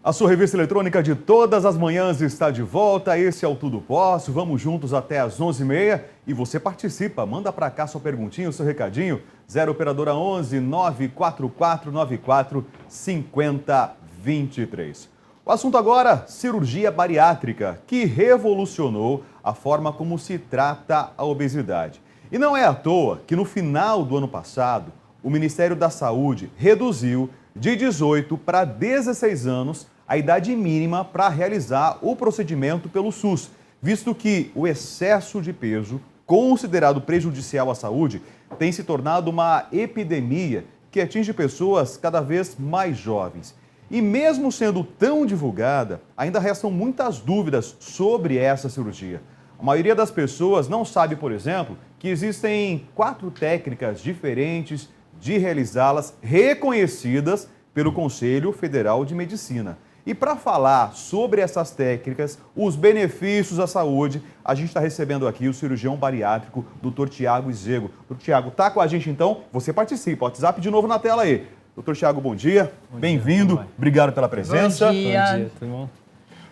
A sua revista eletrônica de todas as manhãs está de volta. Esse é o Tudo Posso. Vamos juntos até às 11h30 e você participa. Manda para cá sua perguntinha, o seu recadinho. 0 operadora 11 94494 5023. O assunto agora, cirurgia bariátrica, que revolucionou a forma como se trata a obesidade. E não é à toa que no final do ano passado, o Ministério da Saúde reduziu de 18 para 16 anos a idade mínima para realizar o procedimento pelo SUS, visto que o excesso de peso, considerado prejudicial à saúde, tem se tornado uma epidemia que atinge pessoas cada vez mais jovens. E mesmo sendo tão divulgada, ainda restam muitas dúvidas sobre essa cirurgia. A maioria das pessoas não sabe, por exemplo, que existem 4 técnicas diferentes de realizá-las, reconhecidas pelo Conselho Federal de Medicina. E para falar sobre essas técnicas, os benefícios à saúde, a gente está recebendo aqui o cirurgião bariátrico, Dr. Tiago Izego. Dr. Tiago, está com a gente então? Você participa. WhatsApp de novo na tela aí. Dr. Tiago, bom dia. Bem-vindo. Obrigado pela presença. Bom dia. Bom dia, tudo bom?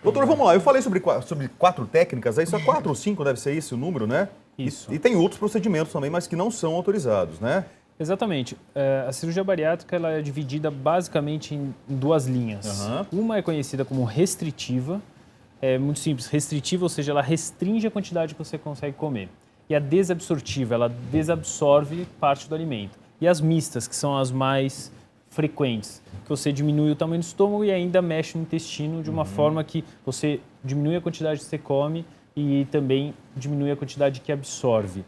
Doutor, vamos lá. Eu falei sobre 4 técnicas, aí só 4 ou 5 deve ser esse o número, né? Isso. E tem outros procedimentos também, mas que não são autorizados, né? Exatamente. A cirurgia bariátrica ela é dividida basicamente em 2 linhas. Uma é conhecida como restritiva, é muito simples, restritiva, ou seja, ela restringe a quantidade que você consegue comer. E a desabsortiva, ela desabsorve parte do alimento. E as mistas, que são as mais frequentes, que você diminui o tamanho do estômago e ainda mexe no intestino de uma forma que você diminui a quantidade que você come e também diminui a quantidade que absorve.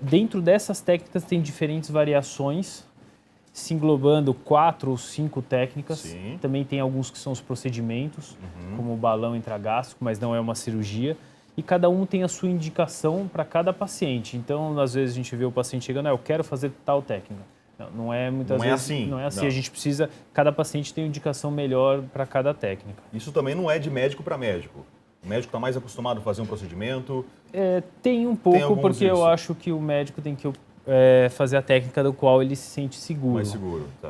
Dentro dessas técnicas tem diferentes variações, se englobando 4 ou 5 técnicas. Sim. Também tem alguns que são os procedimentos, como o balão intragástrico, mas não é uma cirurgia. E cada um tem a sua indicação para cada paciente. Então, às vezes a gente vê o paciente chegando, eu quero fazer tal técnica. Não é muitas vezes. Assim. Não é assim. Não. A gente precisa, cada paciente tem uma indicação melhor para cada técnica. Isso também não é de médico para médico. O médico está mais acostumado a fazer um procedimento. Tem um pouco, alguns porque isso. eu acho que o médico tem que fazer a técnica do qual ele se sente seguro. Mais seguro, tá.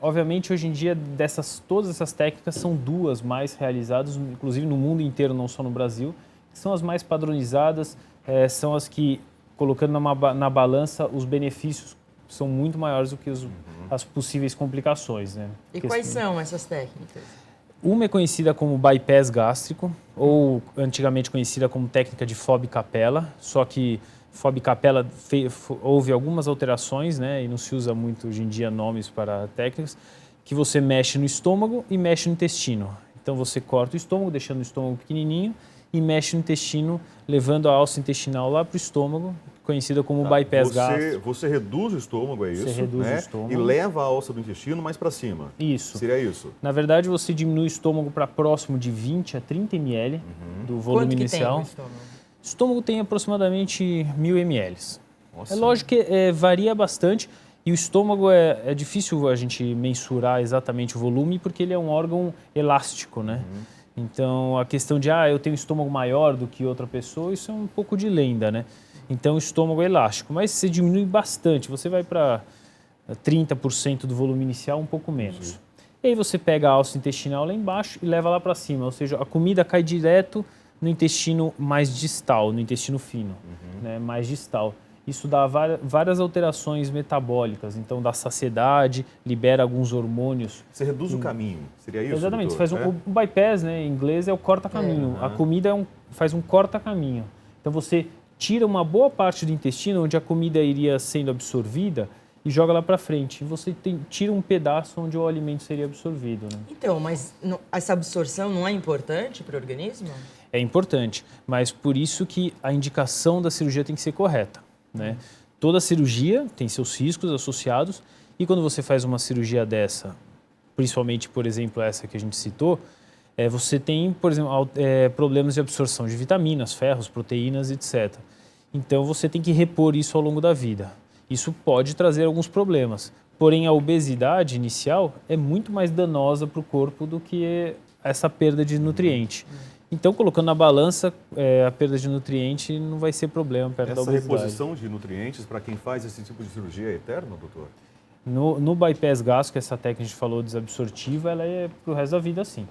Obviamente, hoje em dia, todas essas técnicas são 2 mais realizadas, inclusive no mundo inteiro, não só no Brasil, que são as mais padronizadas, são as que, colocando na balança, os benefícios são muito maiores do que as possíveis complicações. Né? E quais são essas técnicas? Uma é conhecida como bypass gástrico, ou antigamente conhecida como técnica de Foley-Capella, só que Foley-Capella houve algumas alterações, né, e não se usa muito hoje em dia nomes para técnicas, que você mexe no estômago e mexe no intestino. Então você corta o estômago, deixando o estômago pequenininho, e mexe no intestino, levando a alça intestinal lá para o estômago, conhecida como bypass gástrico. Você reduz o estômago, é isso? Você reduz né? o estômago. E leva a alça do intestino mais para cima. Isso. Seria isso? Na verdade, você diminui o estômago para próximo de 20 a 30 ml do volume Quanto que inicial. tem o estômago? O estômago tem aproximadamente 1.000 ml. Nossa. É lógico que varia bastante e o estômago é difícil a gente mensurar exatamente o volume porque ele é um órgão elástico, né? Então, a questão de, eu tenho um estômago maior do que outra pessoa, isso é um pouco de lenda, né? Então, o estômago é elástico, mas você diminui bastante, você vai para 30% do volume inicial, um pouco menos. E aí você pega a alça intestinal lá embaixo e leva lá para cima, ou seja, a comida cai direto no intestino mais distal, no intestino fino, né, mais distal. Isso dá várias alterações metabólicas, então dá saciedade, libera alguns hormônios. Você reduz o caminho, seria isso? Exatamente, doutor? você faz o bypass, né, em inglês é o corta-caminho. A comida faz um corta-caminho. Então você tira uma boa parte do intestino onde a comida iria sendo absorvida e joga lá para frente. E você tira um pedaço onde o alimento seria absorvido. Né? Então, mas essa absorção não é importante para o organismo? É importante, mas por isso que a indicação da cirurgia tem que ser correta. Né? Toda cirurgia tem seus riscos associados e quando você faz uma cirurgia dessa, principalmente, por exemplo, essa que a gente citou, você tem, por exemplo, problemas de absorção de vitaminas, ferros, proteínas, etc. Então, você tem que repor isso ao longo da vida. Isso pode trazer alguns problemas. Porém, a obesidade inicial é muito mais danosa para o corpo do que essa perda de nutriente. Então, colocando na balança, a perda de nutriente não vai ser problema perto da obesidade. Essa reposição de nutrientes, para quem faz esse tipo de cirurgia, é eterna, doutor? No bypass gástrico, que essa técnica que a gente falou desabsortiva, ela é para o resto da vida assim.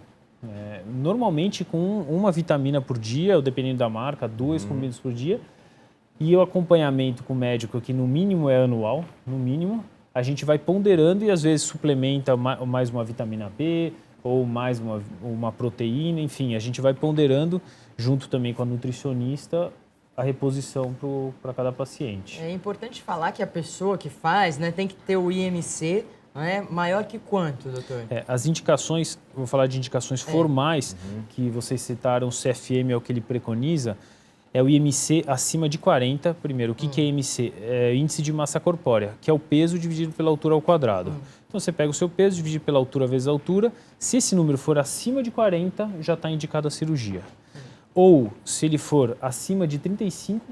Normalmente com uma vitamina por dia, ou dependendo da marca, 2 comprimidos por dia, e o acompanhamento com o médico, que no mínimo é anual, no mínimo, a gente vai ponderando e às vezes suplementa mais uma vitamina B, ou mais uma proteína, enfim, a gente vai ponderando junto também com a nutricionista a reposição para cada paciente. É importante falar que a pessoa que faz, né, tem que ter o IMC, né, maior que quanto, doutor? As indicações, vou falar de indicações formais, que vocês citaram, o CFM é o que ele preconiza, é o IMC acima de 40. Primeiro, o que é IMC? É índice de massa corpórea, que é o peso dividido pela altura ao quadrado. Então você pega o seu peso, divide pela altura vezes a altura. Se esse número for acima de 40, já está indicada a cirurgia. Ou, se ele for acima de 35,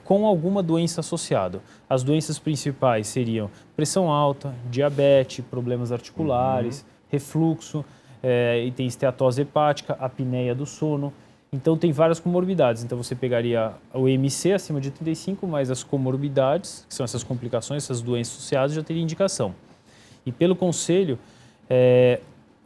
com alguma doença associada. As doenças principais seriam pressão alta, diabetes, problemas articulares, refluxo, e tem esteatose hepática, apneia do sono. Então, tem várias comorbidades. Então, você pegaria o IMC acima de 35, mais as comorbidades, que são essas complicações, essas doenças associadas, já teria indicação. E pelo conselho,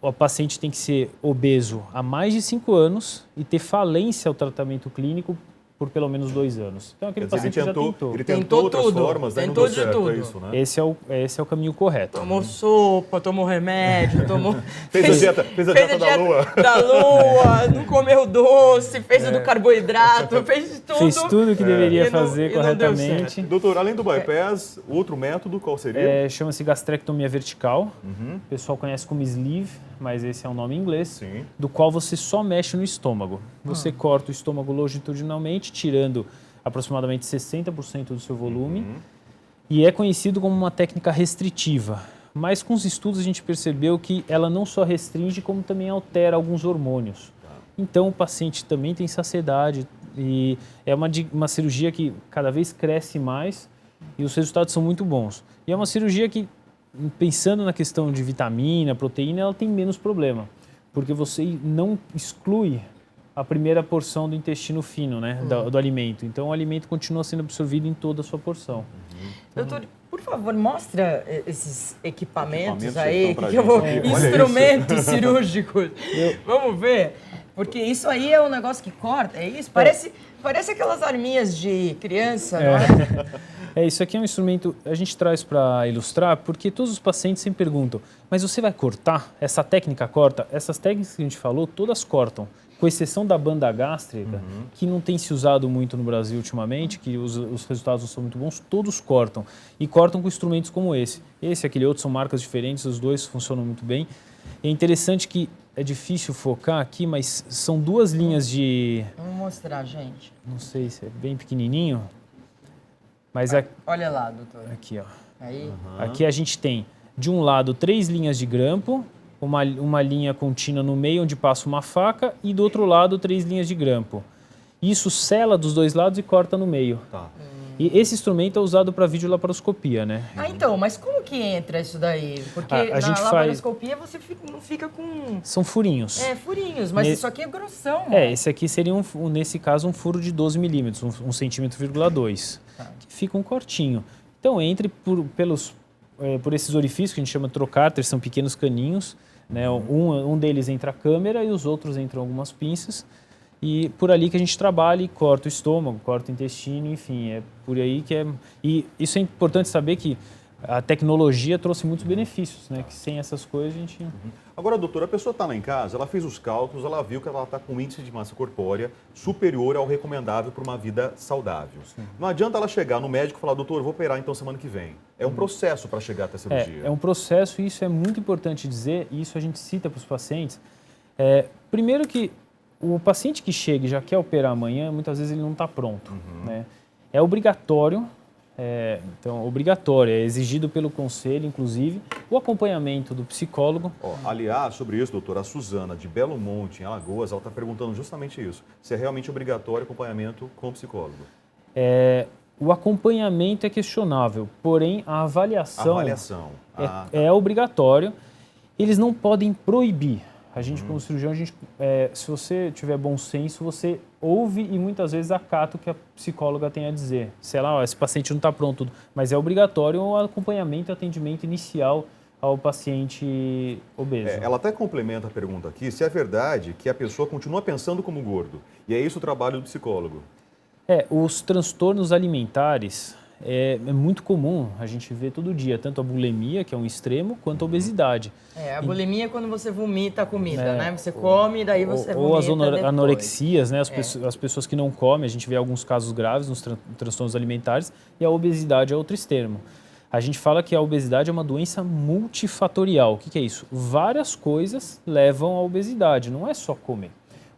o paciente tem que ser obeso há mais de 5 anos e ter falência ao tratamento clínico por pelo menos 2 anos. Então, aquele paciente já tentou. Ele tentou outras formas, né? Não deu certo, é isso, né? Esse é o caminho correto. Tomou sopa, tomou remédio, tomou... Fez a dieta da lua. Da lua, não comeu doce, fez o do carboidrato, fez tudo. Fez tudo que deveria fazer e não deu corretamente. certo. Doutor, além do bypass, outro método qual seria? Chama-se gastrectomia vertical. O pessoal conhece como sleeve, mas esse é um nome em inglês. Sim. Do qual você só mexe no estômago. Você corta o estômago longitudinalmente, tirando aproximadamente 60% do seu volume. E é conhecido como uma técnica restritiva. Mas com os estudos a gente percebeu que ela não só restringe, como também altera alguns hormônios. Então o paciente também tem saciedade e é uma cirurgia que cada vez cresce mais e os resultados são muito bons. E é uma cirurgia que, pensando na questão de vitamina, proteína, ela tem menos problema, porque você não exclui a primeira porção do intestino fino, né, do alimento. Então, o alimento continua sendo absorvido em toda a sua porção. Doutor, por favor, mostra esses equipamentos Equipamentos aí, então pra que eu vou... gente aqui. Olha Instrumentos cirúrgicos. Vamos ver? Porque isso aí é um negócio que corta, é isso? Parece aquelas arminhas de criança, não é? Isso aqui é um instrumento, a gente traz para ilustrar, porque todos os pacientes sempre perguntam, mas você vai cortar? Essa técnica corta? Essas técnicas que a gente falou, todas cortam, com exceção da banda gástrica, que não tem se usado muito no Brasil ultimamente, que os resultados não são muito bons, todos cortam. E cortam com instrumentos como esse. Esse e aquele outro são marcas diferentes, os dois funcionam muito bem. É interessante que é difícil focar aqui, mas são 2 linhas de... Vamos mostrar, gente. Não sei se é bem pequenininho, mas Olha lá, doutor. aqui, ó. Aí. Aqui a gente tem, de um lado, 3 linhas de grampo, uma linha contínua no meio, onde passa uma faca, e do outro lado, 3 linhas de grampo. Isso sela dos 2 lados e corta no meio. Tá. E esse instrumento é usado para videolaparoscopia, né? Então, mas como que entra isso daí? Porque na laparoscopia você não fica com... São furinhos. Furinhos, mas isso aqui é grossão. Esse aqui seria, nesse caso, um furo de 12 milímetros, 1,2 centímetro. Que fica um cortinho. Então, entre por esses orifícios que a gente chama de trocárter, são pequenos caninhos, né? Um deles entra a câmera e os outros entram algumas pinças. E por ali que a gente trabalha e corta o estômago, corta o intestino, enfim, é por aí que é... E isso é importante saber que a tecnologia trouxe muitos benefícios, né? Que sem essas coisas a gente... Agora, doutora, a pessoa está lá em casa, ela fez os cálculos, ela viu que ela está com um índice de massa corpórea superior ao recomendável para uma vida saudável. Não adianta ela chegar no médico e falar, doutor, eu vou operar então semana que vem. É um processo para chegar até a cirurgia. É um processo e isso é muito importante dizer, e isso a gente cita para os pacientes. Primeiro que o paciente que chega e já quer operar amanhã, muitas vezes ele não está pronto. Né? É obrigatório, é exigido pelo conselho, inclusive, o acompanhamento do psicólogo. Aliás, sobre isso, doutora, a Suzana, de Belo Monte, em Alagoas, ela está perguntando justamente isso. Se é realmente obrigatório o acompanhamento com o psicólogo. O acompanhamento é questionável, porém a avaliação é obrigatório. Eles não podem proibir. A gente, como cirurgião, se você tiver bom senso, você ouve e muitas vezes acata o que a psicóloga tem a dizer. Sei lá, esse paciente não está pronto, mas é obrigatório o acompanhamento e atendimento inicial ao paciente obeso. Ela até complementa a pergunta aqui, se é verdade que a pessoa continua pensando como gordo. E é isso o trabalho do psicólogo. Os transtornos alimentares é muito comum, a gente vê todo dia, tanto a bulimia, que é um extremo, quanto a obesidade. A bulimia é quando você vomita a comida, né? Você come e daí você vomita Ou as depois. anorexias, né? As pessoas que não comem, a gente vê alguns casos graves nos transtornos alimentares, e a obesidade é outro extremo. A gente fala que a obesidade é uma doença multifatorial. O que é isso? Várias coisas levam à obesidade, não é só comer.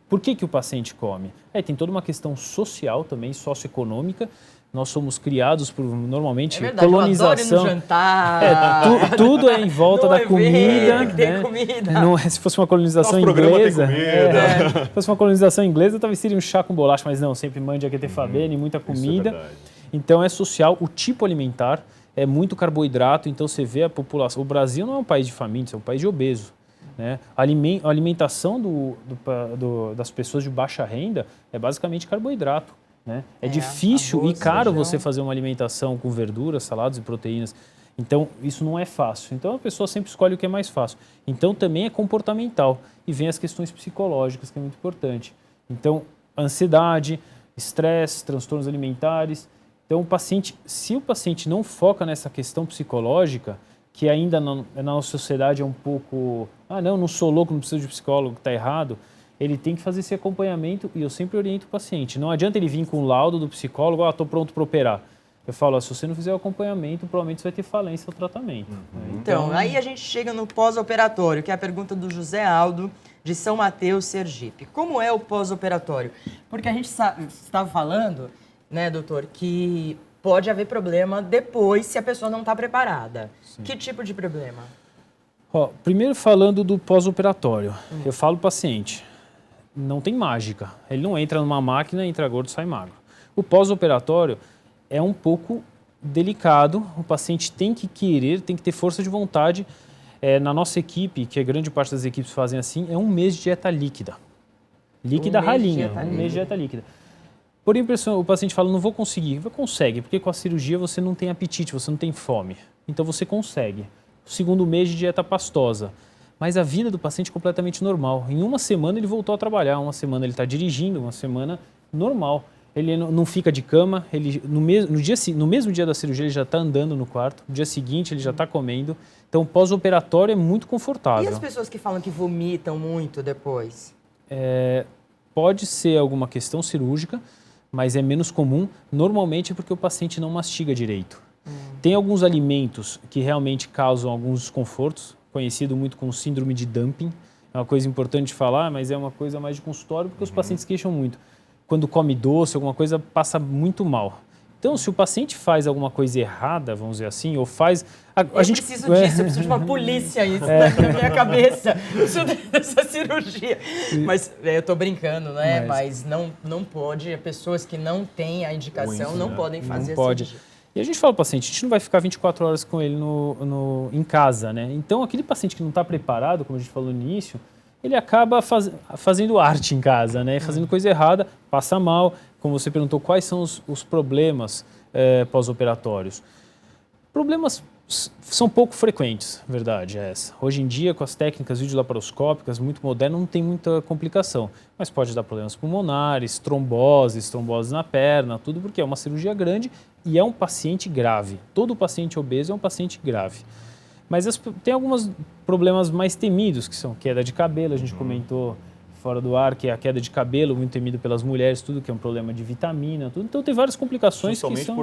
Por que o paciente come? Tem toda uma questão social também, socioeconômica. Nós somos criados por, normalmente, colonização. Eu adoro ir no jantar. Tudo é em volta da comida. Tem que ter comida. Não, se fosse uma colonização inglesa. Se fosse uma colonização inglesa, talvez seria um chá com bolacha, mas não, sempre mande aqui ter fabene e muita comida. Isso é verdade. Então é social, o tipo alimentar é muito carboidrato, então você vê a população. O Brasil não é um país de famintos, é um país de obeso. Né? A alimentação das pessoas de baixa renda é basicamente carboidrato. Né? É difícil e caro você fazer uma alimentação com verduras, saladas e proteínas. Então, isso não é fácil. Então, a pessoa sempre escolhe o que é mais fácil. Então, também é comportamental. E vem as questões psicológicas, que é muito importante. Então, ansiedade, estresse, transtornos alimentares. Então, se o paciente não foca nessa questão psicológica, que ainda na nossa sociedade é um pouco... não sou louco, não preciso de psicólogo, está errado. Ele tem que fazer esse acompanhamento e eu sempre oriento o paciente. Não adianta ele vir com o laudo do psicólogo, estou pronto para operar. Eu falo, se você não fizer o acompanhamento, provavelmente você vai ter falência no tratamento. Então, aí a gente chega no pós-operatório, que é a pergunta do José Aldo, de São Mateus, Sergipe. Como é o pós-operatório? Porque a gente estava falando, né, doutor, que pode haver problema depois se a pessoa não está preparada. Sim. Que tipo de problema? Primeiro falando do pós-operatório, eu falo para o paciente, não tem mágica. Ele não entra numa máquina, entra gordo, sai magro. O pós-operatório é um pouco delicado, o paciente tem que querer, tem que ter força de vontade. Na nossa equipe, que a grande parte das equipes fazem assim, é 1 mês de dieta líquida. Líquida ralinha, 1 mês de dieta líquida. Por impressão, o paciente fala, não vou conseguir. Consegue, porque com a cirurgia você não tem apetite, você não tem fome. Então você consegue. O 2º mês de dieta pastosa. Mas a vida do paciente é completamente normal. Em 1 semana ele voltou a trabalhar, 1 semana ele está dirigindo, 1 semana normal. Ele não fica de cama, no mesmo dia da cirurgia ele já está andando no quarto, no dia seguinte ele já está comendo. Então o pós-operatório é muito confortável. E as pessoas que falam que vomitam muito depois? Pode ser alguma questão cirúrgica, mas é menos comum. Normalmente é porque o paciente não mastiga direito. Tem alguns alimentos que realmente causam alguns desconfortos, conhecido muito como síndrome de dumping. É uma coisa importante de falar, mas é uma coisa mais de consultório, porque os pacientes queixam muito. Quando come doce, alguma coisa, passa muito mal. Então, se o paciente faz alguma coisa errada, vamos dizer assim, ou faz... Eu preciso disso, eu preciso de uma polícia isso na minha cabeça. Eu preciso dessa cirurgia. Mas eu estou brincando, né? Mas não pode, pessoas que não têm a indicação não podem fazer não pode. cirurgia. E a gente fala para o paciente, a gente não vai ficar 24 horas com ele em casa, né? Então, aquele paciente que não está preparado, como a gente falou no início, ele acaba fazendo arte em casa, né? Fazendo coisa errada, passa mal. Como você perguntou, quais são os problemas pós-operatórios? Problemas são pouco frequentes, verdade é essa. Hoje em dia, com as técnicas videolaparoscópicas muito modernas, não tem muita complicação. Mas pode dar problemas pulmonares, tromboses na perna, tudo porque é uma cirurgia grande e é um paciente grave. Todo paciente obeso é um paciente grave. Mas tem alguns problemas mais temidos, que são queda de cabelo, a gente comentou fora do ar, que é a queda de cabelo, muito temido pelas mulheres, tudo que é um problema de vitamina, tudo. Então tem várias complicações que são...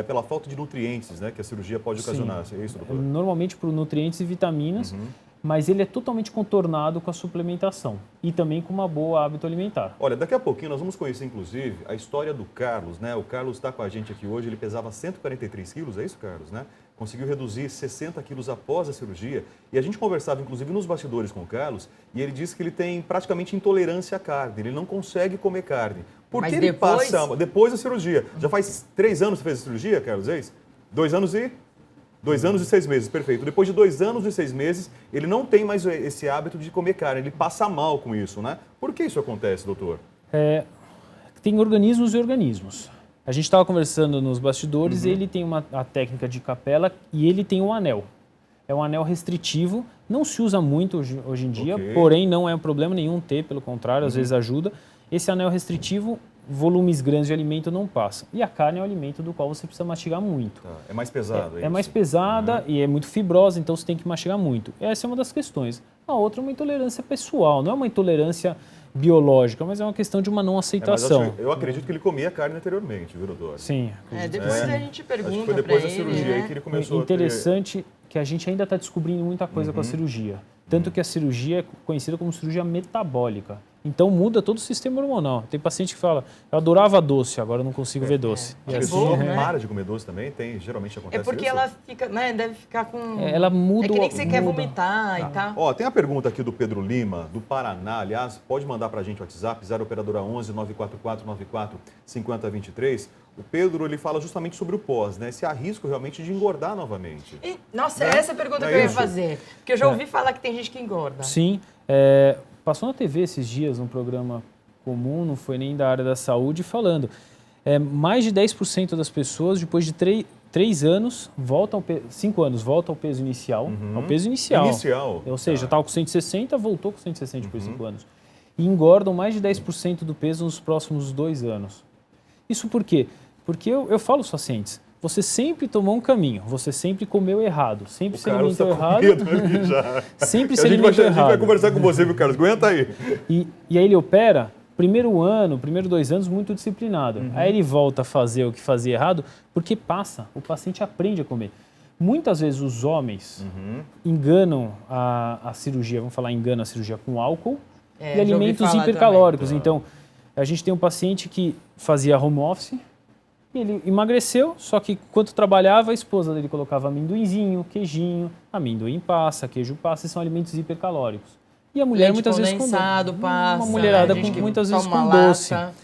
pela falta de nutrientes, né, que a cirurgia pode ocasionar. É isso, doutor? Normalmente por nutrientes e vitaminas, mas ele é totalmente contornado com a suplementação e também com uma boa hábito alimentar. Olha, daqui a pouquinho nós vamos conhecer, inclusive, a história do Carlos, né? O Carlos está com a gente aqui hoje, ele pesava 143 quilos, é isso, Carlos, né? Conseguiu reduzir 60 quilos após a cirurgia. E a gente conversava, inclusive, nos bastidores com o Carlos, e ele disse que ele tem praticamente intolerância à carne, ele não consegue comer carne. Por que ele passa depois da cirurgia? Já faz 3 anos que fez a cirurgia, Carlos, é isso? 2 anos e... 2 anos e 6 meses, perfeito. Depois de 2 anos e 6 meses, ele não tem mais esse hábito de comer carne, ele passa mal com isso, né? Por que isso acontece, doutor? Tem organismos e organismos. A gente estava conversando nos bastidores, ele tem a técnica de capela e ele tem um anel. É um anel restritivo, não se usa muito hoje em dia, porém não é um problema nenhum ter, pelo contrário, às vezes ajuda. Esse anel restritivo, volumes grandes de alimento não passam. E a carne é um alimento do qual você precisa mastigar muito. É mais pesado, É mais pesada e é muito fibrosa, então você tem que mastigar muito. Essa é uma das questões. A outra é uma intolerância pessoal, não é uma intolerância biológica, mas é uma questão de uma não aceitação. Eu acredito que ele comia carne anteriormente, viu, doutor? Sim. Depois a gente pergunta Acho que foi depois da pra cirurgia ele, aí né? que ele começou Interessante que a gente ainda está descobrindo muita coisa com a cirurgia. Tanto que a cirurgia é conhecida como cirurgia metabólica. Então muda todo o sistema hormonal. Tem paciente que fala, eu adorava doce, agora eu não consigo ver doce. A E assim, pessoa né? para de comer doce também? Geralmente acontece É porque isso? ela fica, né, deve ficar com... ela muda É que nem que você quer muda. vomitar e tal. Ó, tem a pergunta aqui do Pedro Lima, do Paraná, aliás, pode mandar pra gente o WhatsApp, 0 operadora 11 944 94 5023. O Pedro, ele fala justamente sobre o pós, né? Se há risco realmente de engordar novamente. Nossa, Né? essa é a pergunta Não é que eu ia isso? fazer. Porque eu já ouvi falar que tem gente que engorda. Sim. Passou na TV esses dias, num programa comum, não foi nem da área da saúde, falando. Mais de 10% das pessoas, depois de 3 anos, 5 anos, voltam ao peso inicial. Ao peso inicial. Inicial. Ou seja, estava com 160, voltou com 160 depois de 5 anos. E engordam mais de 10% do peso nos próximos 2 anos. Isso por quê? Porque eu falo aos pacientes, você sempre tomou um caminho, você sempre comeu errado, sempre se alimentou errado, sempre se alimentou errado. A gente vai conversar com você, viu, Carlos? Aguenta aí. E aí ele opera, primeiro 2 anos, muito disciplinado. Aí ele volta a fazer o que fazia errado, porque passa, o paciente aprende a comer. Muitas vezes os homens enganam a cirurgia, vamos falar engana a cirurgia com álcool e alimentos hipercalóricos. Então, a gente tem um paciente que fazia home office, e ele emagreceu, só que enquanto trabalhava, a esposa dele colocava amendoinzinho, queijinho, amendoim passa, queijo passa, e são alimentos hipercalóricos. E a mulher Leite muitas vezes condensado passa, uma mulherada gente que muitas vezes toma com doce. lata.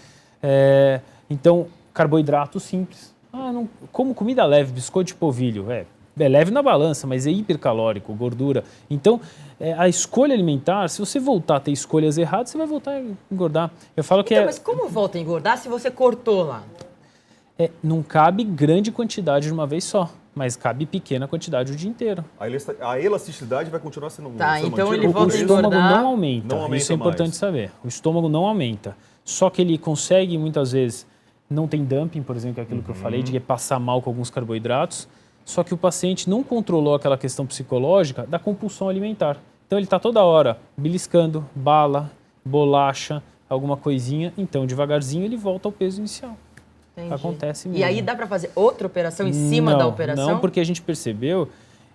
Então, carboidrato simples. Como comida leve, biscoito de polvilho, é leve na balança, mas é hipercalórico, gordura. Então, a escolha alimentar, se você voltar a ter escolhas erradas, você vai voltar a engordar. Eu falo que Mas como volta a engordar se você cortou lá? não cabe grande quantidade de uma vez só, mas cabe pequena quantidade o dia inteiro. A elasticidade vai continuar sendo Tá, sendo então mantida? ele volta O a estômago engordar. não aumenta, Não aumenta isso é importante mais. saber. O estômago não aumenta, só que ele consegue muitas vezes, não tem dumping, por exemplo, que é aquilo que eu falei, de passar mal com alguns carboidratos, só que o paciente não controlou aquela questão psicológica da compulsão alimentar. Então ele está toda hora beliscando bala, bolacha, alguma coisinha, então devagarzinho ele volta ao peso inicial. Entendi. Acontece mesmo. E aí dá pra fazer outra operação em cima da operação? Não, porque a gente percebeu,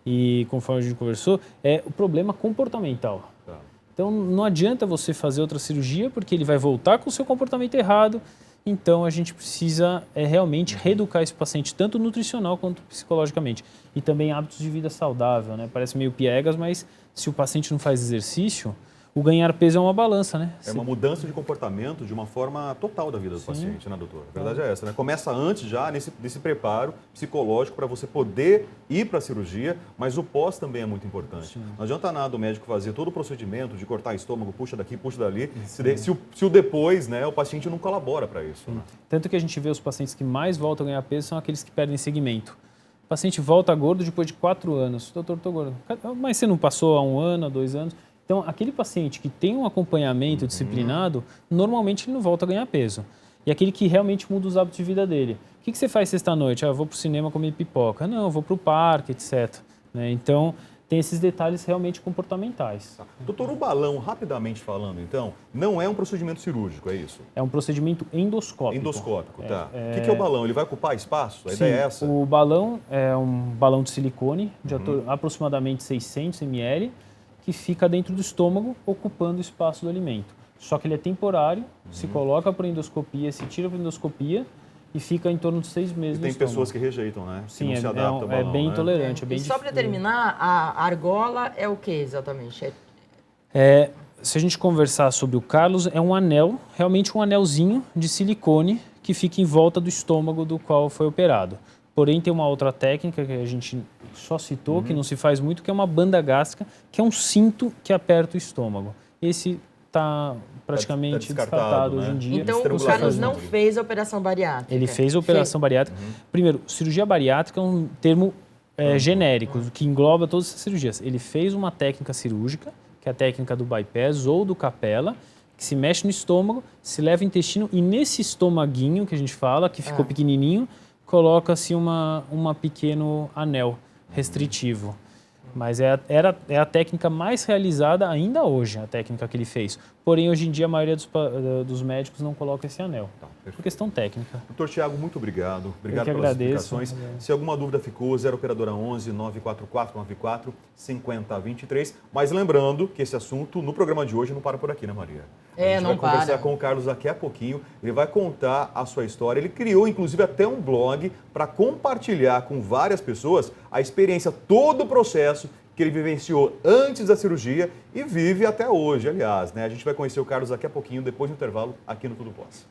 e conforme a gente conversou, é o problema comportamental. Tá. Então não adianta você fazer outra cirurgia, porque ele vai voltar com o seu comportamento errado. Então a gente precisa realmente reeducar esse paciente, tanto nutricional quanto psicologicamente. E também hábitos de vida saudável, né? Parece meio piegas, mas se o paciente não faz exercício, o ganhar peso é uma balança, né? É uma mudança de comportamento de uma forma total da vida do paciente, né, doutor? A verdade é essa, né? Começa antes já, nesse preparo psicológico para você poder ir para a cirurgia, mas o pós também é muito importante. Não adianta nada o médico fazer todo o procedimento de cortar estômago, puxa daqui, puxa dali, se o depois, né, o paciente não colabora para isso. Né? Tanto que a gente vê os pacientes que mais voltam a ganhar peso são aqueles que perdem segmento. O paciente volta gordo depois de 4 anos. Doutor, estou gordo. Mas você não passou há 1 ano, há 2 anos? Então, aquele paciente que tem um acompanhamento disciplinado, normalmente ele não volta a ganhar peso. E aquele que realmente muda os hábitos de vida dele. O que você faz sexta-noite? Eu vou para o cinema comer pipoca. Não, eu vou para o parque, etc. Né? Então, tem esses detalhes realmente comportamentais. Tá. Doutor, o balão, rapidamente falando, então, não é um procedimento cirúrgico, é isso? É um procedimento endoscópico. Endoscópico, tá. O que é o balão? Ele vai ocupar espaço? A Sim, ideia é essa? o balão é um balão de silicone de aproximadamente 600 ml, que fica dentro do estômago, ocupando o espaço do alimento. Só que ele é temporário, se coloca para endoscopia, se tira para endoscopia e fica em torno de 6 meses E no tem estômago. pessoas que rejeitam, né? Que Sim, não se adaptam ao é balão, bem né? intolerante, é bem E só para difícil. terminar, a argola é o que exatamente? Se a gente conversar sobre o Carlos, é um anel, realmente um anelzinho de silicone que fica em volta do estômago do qual foi operado. Porém, tem uma outra técnica que a gente só citou, que não se faz muito, que é uma banda gástrica, que é um cinto que aperta o estômago. Esse está praticamente descartado né? hoje em dia. Então, o Estrangulação Carlos de não útero. fez a operação bariátrica. Ele fez a operação bariátrica. Primeiro, cirurgia bariátrica é um termo genérico, que engloba todas essas cirurgias. Ele fez uma técnica cirúrgica, que é a técnica do bypass ou do capela, que se mexe no estômago, se leva o intestino e nesse estomaguinho que a gente fala, que ficou pequenininho, coloca-se uma pequeno anel restritivo. Mas é a técnica mais realizada ainda hoje, a técnica que ele fez. Porém, hoje em dia, a maioria dos médicos não coloca esse anel, por questão técnica. Doutor Tiago, muito obrigado. Obrigado Eu que pelas agradeço. explicações. Se alguma dúvida ficou, 0 operadora 11 944 94 5023. Mas lembrando que esse assunto, no programa de hoje, não para por aqui, né, Maria? A gente vai conversar com o Carlos daqui a pouquinho. Ele vai contar a sua história. Ele criou, inclusive, até um blog para compartilhar com várias pessoas a experiência, todo o processo que ele vivenciou antes da cirurgia e vive até hoje, aliás, né? A gente vai conhecer o Carlos daqui a pouquinho, depois do intervalo, aqui no Tudo Pós.